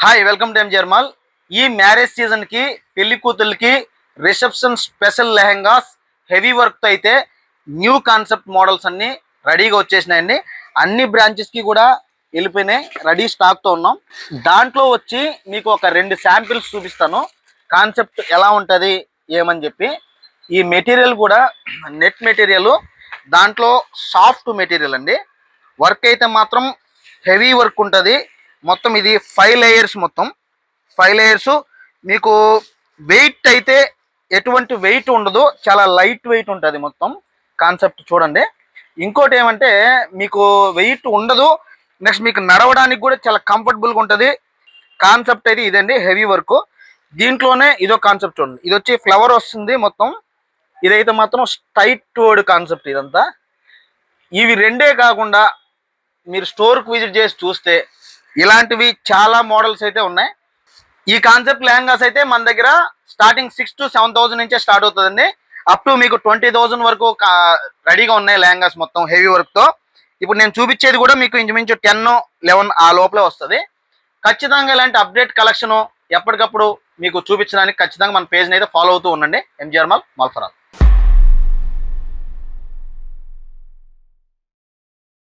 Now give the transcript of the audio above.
Hi welcome to MGR mall. ఈ marriage సీజన్కి పెళ్లి కూతుళ్ళకి రిసెప్షన్ స్పెషల్ లెహెంగాస్ హెవీ వర్క్తో అయితే న్యూ కాన్సెప్ట్ మోడల్స్ అన్నీ రెడీగా వచ్చేసినాయండి. అన్ని బ్రాంచెస్కి కూడా వెళ్ళిపోయినాయి, రెడీ స్టాక్తో ఉన్నాం. దాంట్లో వచ్చి మీకు ఒక 2 శాంపిల్స్ చూపిస్తాను, కాన్సెప్ట్ ఎలా ఉంటుంది ఏమని చెప్పి. ఈ మెటీరియల్ కూడా నెట్ మెటీరియల్, దాంట్లో సాఫ్ట్ మెటీరియల్ అండి. వర్క్ అయితే మాత్రం హెవీ వర్క్ ఉంటుంది. మొత్తం ఇది 5 లేయర్స్, మొత్తం 5 లేయర్స్. మీకు వెయిట్ అయితే ఎటువంటి వెయిట్ ఉండదు, చాలా లైట్ వెయిట్ ఉంటుంది మొత్తం కాన్సెప్ట్. చూడండి, ఇంకోటి ఏమంటే మీకు వెయిట్ ఉండదు, నెక్స్ట్ మీకు నడవడానికి కూడా చాలా కంఫర్టబుల్గా ఉంటుంది. కాన్సెప్ట్ అయితే ఇదండి, హెవీ వర్క్. దీంట్లోనే ఇదో కాన్సెప్ట్ చూడండి, ఇది వచ్చి ఫ్లవర్ వస్తుంది మొత్తం. ఇదైతే మాత్రం స్ట్రైట్ వర్డ్ కాన్సెప్ట్ ఇదంతా. ఇవి రెండే కాకుండా మీరు స్టోర్కి విజిట్ చేసి చూస్తే ఇలాంటివి చాలా మోడల్స్ అయితే ఉన్నాయి. ఈ కాన్సెప్ట్ లెహంగాస్ అయితే మన దగ్గర స్టార్టింగ్ 6,000 to 7,000 నుంచే స్టార్ట్ అవుతుందండి. అప్ టు మీకు 20,000 వరకు రెడీగా ఉన్నాయి లెహంగాస్ మొత్తం హెవీ వర్క్తో. ఇప్పుడు నేను చూపించేది కూడా మీకు ఇంచుమించు 10, 11 ఆ లోపలే వస్తుంది. ఖచ్చితంగా ఇలాంటి అప్డేట్ కలెక్షన్ ఎప్పటికప్పుడు మీకు చూపించడానికి ఖచ్చితంగా మన పేజ్ని అయితే ఫాలో అవుతూ ఉండండి. MGR mall, mall for all.